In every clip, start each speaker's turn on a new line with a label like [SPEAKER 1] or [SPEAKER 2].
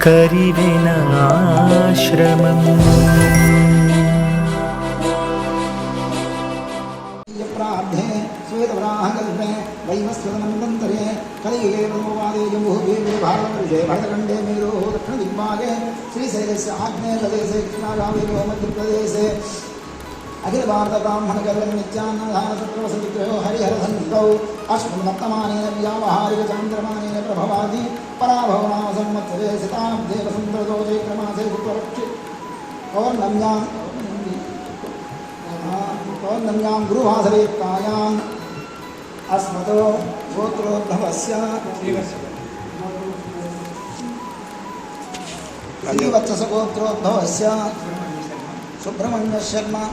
[SPEAKER 1] करिवेनाश्रमम्
[SPEAKER 2] प्रार्थे श्वेतवराहकल्पे वैवस्वतमन्वन्तरे कलियुगे ब्रह्मवादे जम्बुभे भारतवर्षे भरतखण्डे मेरोः दक्षिणदिग्भागे श्रीशैलस्य आग्नेयप्रदेशे कृष्णागावेरो मध्यप्रदेशे अखिल भारत ब्राह्मण नित्यान्नदानसत्रवसविग्रहो हरिहरसंहितौ अश्वत्तमानेन व्यावहारिक चान्द्रमानेन प्रभवादि पराभवनाम संवत्सरे शताब्दे वसन्तऋतो चैत्रमासे शुक्लपक्षे पौर्णम्यां गुरुवासरेत्तायाम् अस्मतो गोत्रोद्भवस्य श्रीवत्सगोत्रोद्भवस्य सुब्रह्मण्य शर्मा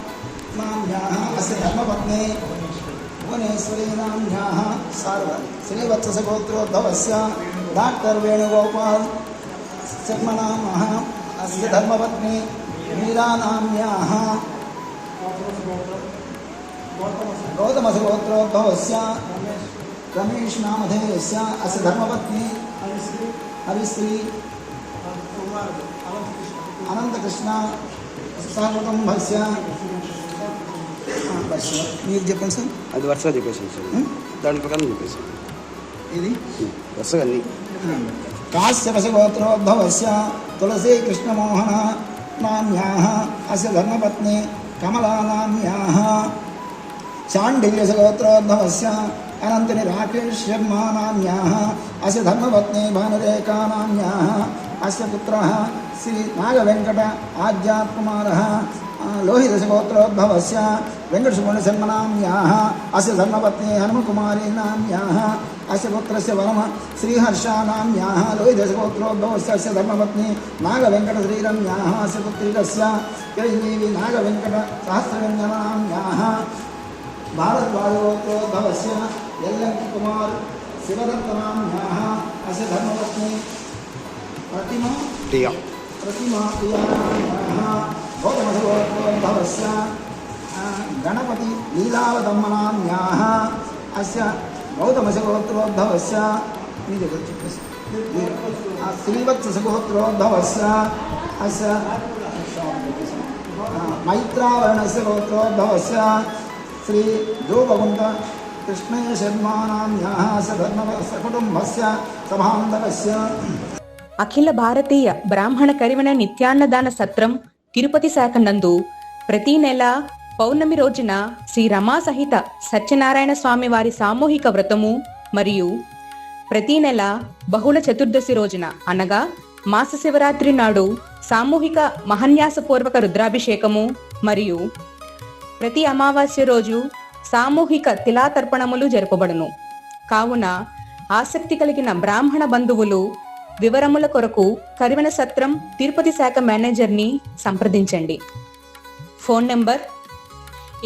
[SPEAKER 2] नाम्याः अस्य धर्मपत्नी भुवनेश्वरी नाम्याः श्रीवत्सगोत्रोद्भवस्य डाक्टर् वेणुगोपाल शर्मा नामः अस्य धर्मपत्नी मीरा नाम्याः गौतमसगोत्रोद्भवस्य रमेश नामधेयस्य अस्य धर्मपत्नी हरिश्री अनंतकृष्ण सहकुटुंबस्य మీరు చెప్పండి సార్.
[SPEAKER 3] అది వరుసగా చెప్పేసాను సార్, దాని ప్రకారం చెప్పేసాను.
[SPEAKER 2] ఇది
[SPEAKER 3] వరుసగా అన్ని.
[SPEAKER 2] కాశ్యపశగోత్రోద్భవस्य తులసీ కృష్ణమోహన నామ్యాः అस्य ధర్మపత్ని కమలా నామ్యాः చాండిల్యసగోత్రోద్భవस्य अनंतनि राकेश शर्मा नाम्याः अस्य धर्मपत्नी भानुरेखा नाम्याः अस्य पुत्रः श्री नागवेंकट आज्ञात्कुमारः लोहितसगोत्रोद्भवस्य वेंकटसुब्रह्मण्यशर्मा नाम्याः अस्य धर्मपत्नी हनुमकुमारी नाम्याः अस्य पुत्रस्य वरम श्रीहर्षा नाम्याः लोहितसगोत्रोद्भवस्य अस्य धर्मपत्नी नागवेंकटश्रीरम्याः अस्य पुत्रिकस्य चिरञ्जीवी नागवेंकट सहस्रव्यञ्जनाम्याः भारद्वाजगोत्रोद्भवस्य यल्लंकी कुमार शिवदत्तनाम्याः अस्य धर्मपत्नी प्रतिमा प्रियानाम्याः गौतमसगोत्रोद्भवस्य गणपति लीलावतम्मनाम्याः अस्य गौतमसगोत्रोद्भवस्य श्रीवत्सगोत्रोद्भवस्य अस्य मैत्रावर्णस्य गोत्रोद्भवस्य श्री जोगकुंड कृष्णय शर्मा नाम्याः अस्य कुटुंबस्य सभान्तकस्य
[SPEAKER 4] అఖిల భారతీయ బ్రాహ్మణ కరివెన నిత్యాన్నదాన సత్రం తిరుపతి శాఖ నందు ప్రతి నెల పౌర్ణమి రోజున శ్రీ రమా సహిత సత్యనారాయణ స్వామి వారి సామూహిక వ్రతము మరియు ప్రతి నెల బహుళ చతుర్దశి రోజున అనగా మాస శివరాత్రి నాడు సామూహిక మహన్యాసపూర్వక రుద్రాభిషేకము మరియు ప్రతి అమావాస్య రోజు సామూహిక తిలాతర్పణములు జరపబడును. కావున ఆసక్తి కలిగిన బ్రాహ్మణ బంధువులు వివరముల కొరకు కరివెన సత్రం తిరుపతి శాఖ మేనేజర్ని సంప్రదించండి. Phone number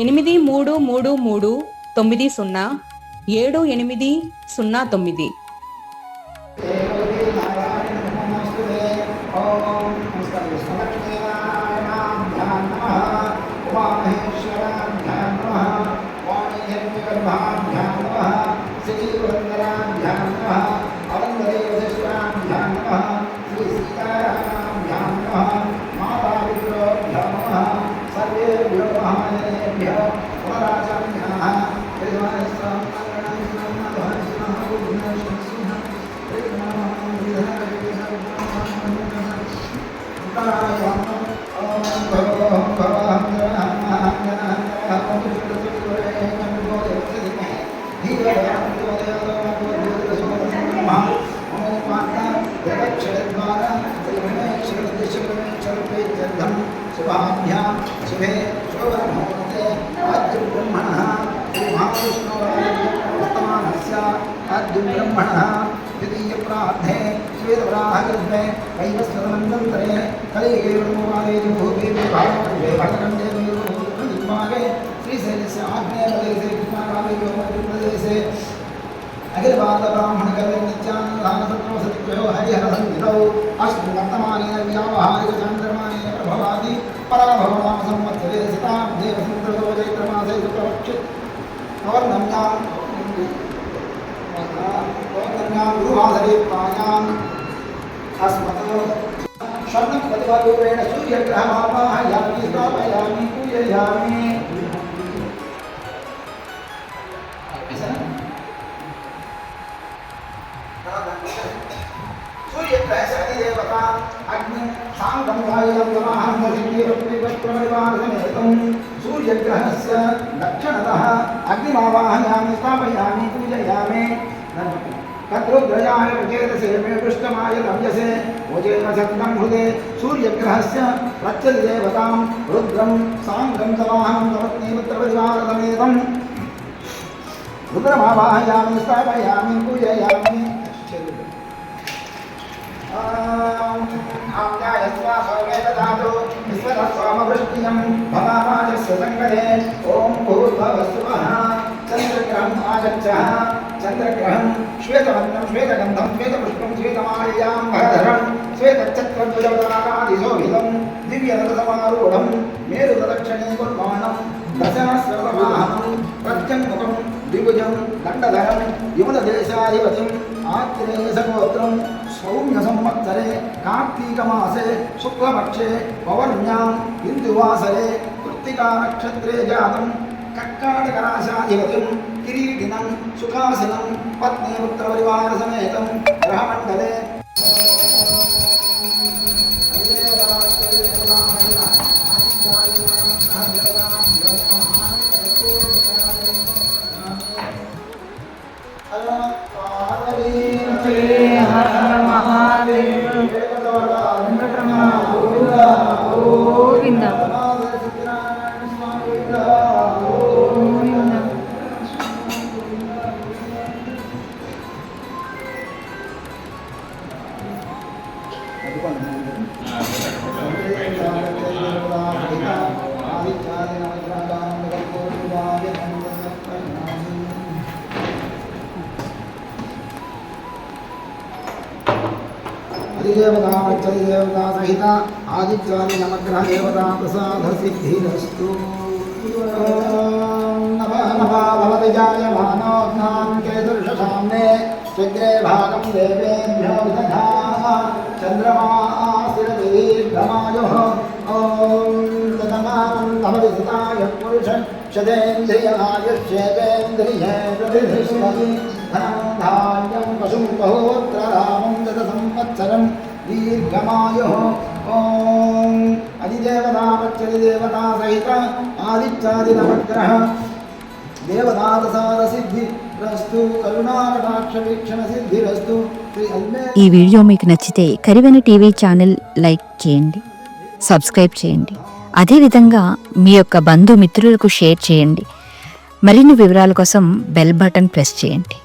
[SPEAKER 4] 8333907809. शुभाभ्यां शुभे शोभनमुहूर्ते आद्यब्रह्मणः श्रीमहाविष्णुवर्तमानस्य आद्यब्रह्मणः द्वितीयप्रार्थे श्वेतवराहकल्पे वैवस्वतमन्वन्तरे कलियुगे ब्रह्मवादे जम्बुभे भारतवर्षे भरतखण्डे मेरोः दक्षिणदिग्भागे श्रीशैलस्य आग्नेयप्रदेशे कृष्णागावेरो मध्यप्रदेशे अखिल भारत ब्राह्मण नित्यान्नदानसत्रवसविग्रहो हरिहरसंहितौ अश्वत्तमानेन व्यावहारिक चान्द्रमानेन प्रभवादि पराभवनाम संवत्सरे शताब्दे वसन्तऋतो चैत्रमासे शुक्लपक्षे पौर्णम्यां गुरुवासरेत्तायाम् अस्मतो
[SPEAKER 2] స్వర్ణం ప్రతిభారూపేణ సూర్యగ్రహమావాహయామి స్థాపయామి పూజయామి सूर्यग्रहदेवता अग्नि शांतं वायुं समाहं दशिनीरप्रिवस्त्रमरिवारसमेतं सूर्यग्रहस्य दक्षिणतः अग्निमावाहयामि स्थापयामि पूजयामि तद्रुद्रयाय प्रचेतसे मे पृष्ठमाय लभ्यसे ओजेम सत्तं हृदे सूर्यग्रहस्य प्रत्यधिदेवतां रुद्रं साङ्गं समाहं तवत्नीपुत्रपरिवारसमेतं रुद्रमावाहयामि स्थापयामि पूजयामि आम्यायस्वा सोमेतदातु विश्वतस्वामवृष्टियं भवामाजस्य सङ्गते ॐ भूर्भुवस्सुवः चन्द्रग्रहम् आगच्छः चन्द्रग्रहं श्वेतवन्नं श्वेतगन्धं श्वेतपुष्पं श्वेतमाल्याम्बरधरं श्वेतचक्रध्वजपताकादिशोभितं दिव्यरथसमारूढं मेरुदक्षिणे कुर्बाणं दशसहस्रसमाहं प्रत्यङ्मुखं द्विभुजं दण्डधरं युमलदेशाधिपतिम् आत्रेयसगोत्रं सौम्यसंवत्सरे कार्तीकमासे शुक्लपक्षे पौर्ण्यां हिन्दुवासरे कृत्तिकानक्षत्रे जातं कर्काटकराशाधिपतिं किरीटिनं सुखासिनं पत्नीपुत्रपरिवारसमेतं ग्रहमण्डले अधिदेवता मच्चदेवता सहित आदित्यादि नवग्रह देवता प्रसाद सिद्धिरस्तु नमः भवति जायमानोऽग्नां केतुर्षसाम्ने चग्रे भागं देवेभ्यो विदधाः चन्द्रमास्तिरदीर्घमायुः ॐ तदमानं भवति सुताय पुरुष शतेन्द्रियायुष्येतेन्द्रिये प्रतिष्ठति धनं धान्यं पशुं बहुत्र रामं दशसंवत्सरं दीर्घमायुः ॐ अधिदेवता मच्चदिदेवता सहित आदित्यादिनवग्रह देवताप्रसाद सिद्धिरस्तु करुणाकटाक्ष वीक्षण सिद्धिरस्तु श्री अल्मे।
[SPEAKER 5] ఈ వీడియో మీకు నచ్చితే కరివెన టీవీ ఛానల్ లైక్ చేయండి, సబ్స్క్రైబ్ చేయండి. అదేవిధంగా మీ యొక్క బంధుమిత్రులకు షేర్ చేయండి. మరిన్ని వివరాల కోసం బెల్ బటన్ ప్రెస్ చేయండి.